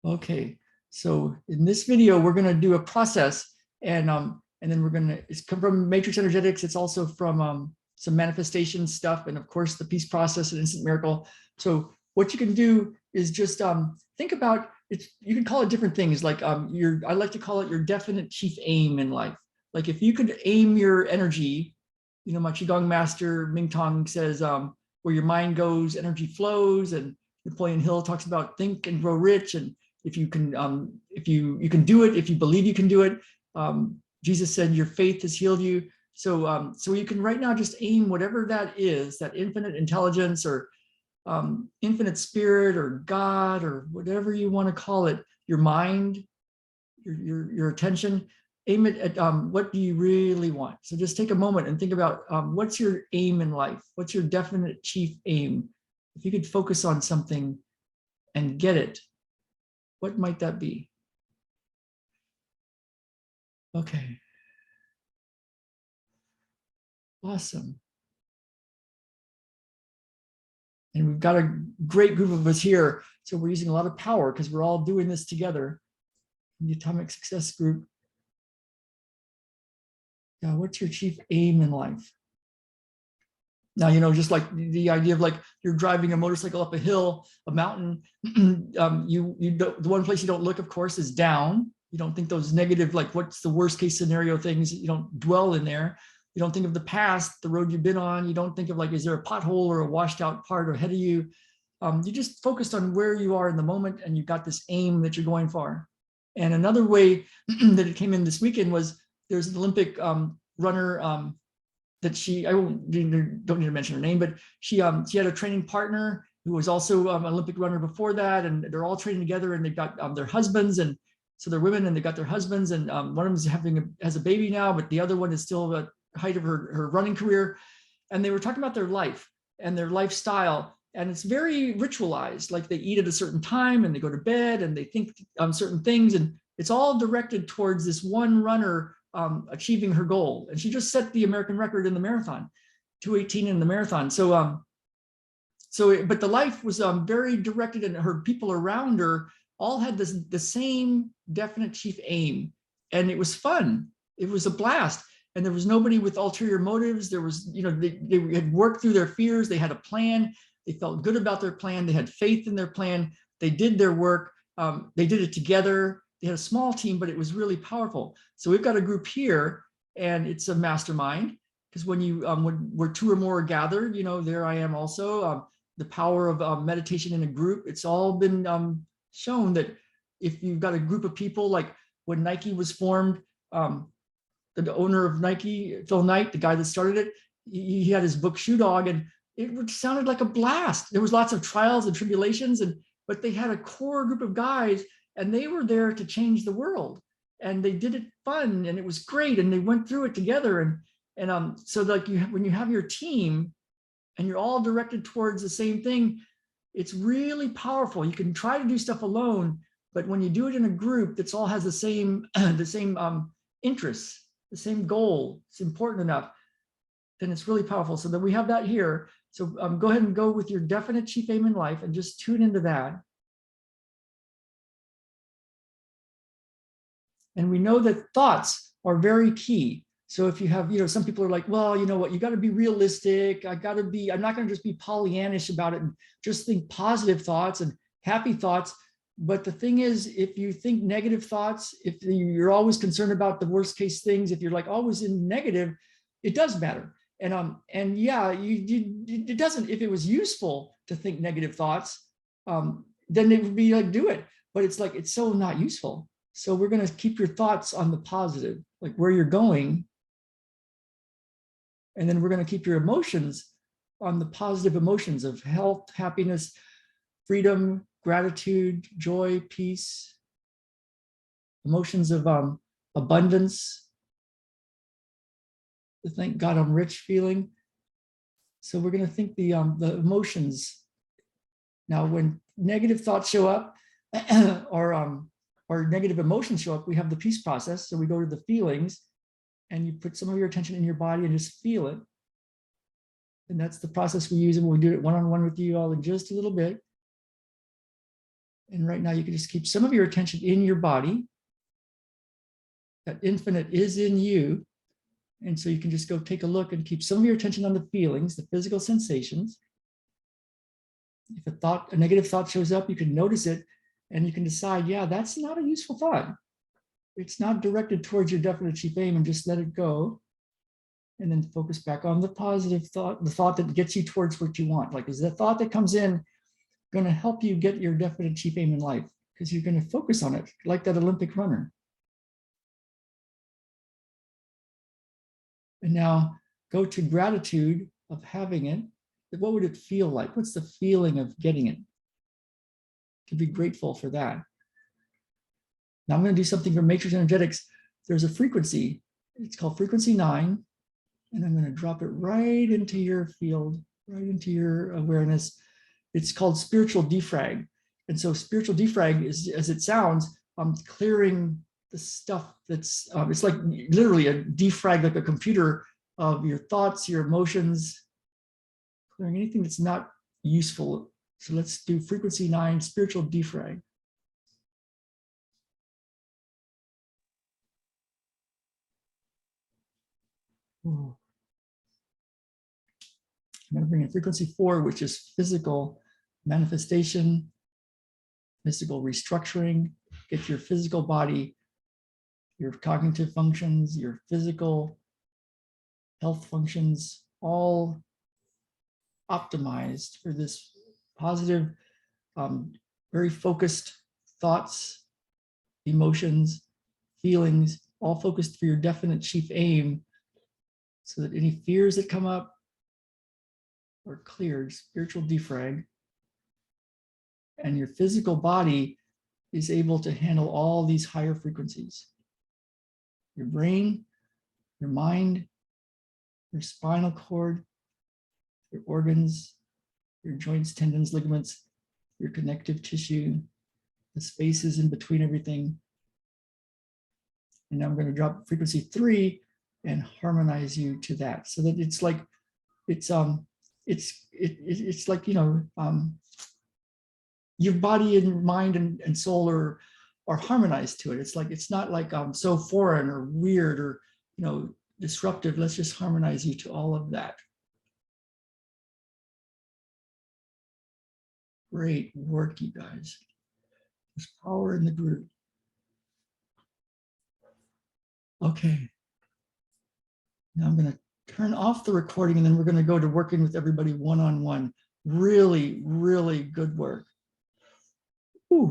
Okay, so in this video, we're going to do a process, and then it's come from matrix energetics. It's also from some manifestation stuff, and of course the peace process and instant miracle. So what you can do is just think about it. You can call it different things, like I like to call it your definite chief aim in life. Like if you could aim your energy, you know, my Qigong master Ming Tong says, where your mind goes, energy flows, and Napoleon Hill talks about think and grow rich, and if you can do it, if you believe you can do it. Jesus said your faith has healed you. So you can right now just aim whatever that is, that infinite intelligence or infinite spirit or God or whatever you want to call it, your mind, your attention, aim it at what do you really want. So just take a moment and think about what's your aim in life? What's your definite chief aim? If you could focus on something and get it, what might that be? Okay. Awesome. And we've got a great group of us here. So we're using a lot of power because we're all doing this together in the Atomic Success Group. Now, what's your chief aim in life? Now, you know, just like the idea of like you're driving a motorcycle up a hill, a mountain, the one place you don't look, of course, is down. You don't think those negative, like what's the worst case scenario things, you don't dwell in there. You don't think of the past, the road you've been on. You don't think of like, is there a pothole or a washed out part ahead of you? You just focused on where you are in the moment and you've got this aim that you're going for. And another way that it came in this weekend was there's an Olympic runner that I don't need to mention her name, but she had a training partner who was also an Olympic runner before that, and they're all training together, and they've got their husbands, and so they're women, and they've got their husbands, and one of them has a baby now, but the other one is still at the height of her running career, and they were talking about their life and their lifestyle, and it's very ritualized, like they eat at a certain time, and they go to bed, and they think certain things, and it's all directed towards this one runner achieving her goal. And she just set the American record in the marathon, 2:18 in the marathon. But the life was very directed, and her people around her all had the same definite chief aim. And it was fun. It was a blast. And there was nobody with ulterior motives. There was, you know, they had worked through their fears. They had a plan. They felt good about their plan. They had faith in their plan. They did their work. They did it together. They had a small team, but it was really powerful. So we've got a group here, and it's a mastermind, because when where two or more are gathered, you know, there I am also. The power of meditation in a group. It's all been shown that if you've got a group of people, like when Nike was formed, the owner of Nike, Phil Knight, the guy that started it, he had his book Shoe Dog, and it sounded like a blast. There was lots of trials and tribulations, but they had a core group of guys, and they were there to change the world, and they did it fun, and it was great, and they went through it together, and so like when you have your team and you're all directed towards the same thing, it's really powerful. You can try to do stuff alone, but when you do it in a group that's all has the same interests, the same goal, it's important enough, then it's really powerful. So that we have that here. So go ahead and go with your definite chief aim in life and just tune into that. And we know that thoughts are very key. So if you have, you know, some people are like, well, you know what, you got to be realistic. I'm not going to just be Pollyannish about it and just think positive thoughts and happy thoughts. But the thing is, if you think negative thoughts, if you're always concerned about the worst case things, if you're like always in negative, it does matter. And yeah, it doesn't, if it was useful to think negative thoughts, then it would be like, do it. But it's like, it's so not useful. So we're going to keep your thoughts on the positive, like where you're going. And then we're going to keep your emotions on the positive emotions of health, happiness, freedom, gratitude, joy, peace, emotions of abundance, the thank God I'm rich feeling. So we're going to think the emotions. Now, when negative thoughts show up or negative emotions show up, we have the peace process. So we go to the feelings, and you put some of your attention in your body and just feel it. And that's the process we use, and we'll do it one-on-one with you all in just a little bit. And right now you can just keep some of your attention in your body. That infinite is in you. And so you can just go take a look and keep some of your attention on the feelings, the physical sensations. If a negative thought shows up, you can notice it and you can decide, yeah, that's not a useful thought. It's not directed towards your definite chief aim, and just let it go. And then focus back on the positive thought, the thought that gets you towards what you want. Like, is the thought that comes in going to help you get your definite chief aim in life? Because you're going to focus on it like that Olympic runner. And now go to gratitude of having it. What would it feel like? What's the feeling of getting it? To be grateful for that. Now I'm going to do something for matrix energetics. There's a frequency. It's called frequency 9. And I'm going to drop it right into your field, right into your awareness. It's called spiritual DeFrag. And so spiritual DeFrag is, as it sounds, clearing the stuff that's, it's like literally a defrag, like a computer of your thoughts, your emotions, clearing anything that's not useful. So let's do frequency 9, spiritual DeFrag. I'm going to bring in frequency 4, which is physical manifestation, physical restructuring. Get your physical body, your cognitive functions, your physical health functions, all optimized for this positive, very focused thoughts, emotions, feelings, all focused for your definite chief aim, so that any fears that come up are cleared, spiritual defrag. And your physical body is able to handle all these higher frequencies. Your brain, your mind, your spinal cord, your organs, your joints, tendons, ligaments, your connective tissue, the spaces in between everything. And now I'm going to drop frequency 3 and harmonize you to that, so that it's like, it's like, you know, your body and mind and soul are harmonized to it. It's like, it's not like so foreign or weird or, you know, disruptive. Let's just harmonize you to all of that. Great work, you guys. There's power in the group. Okay. Now I'm going to turn off the recording, and then we're going to go to working with everybody one-on-one. Really, really good work.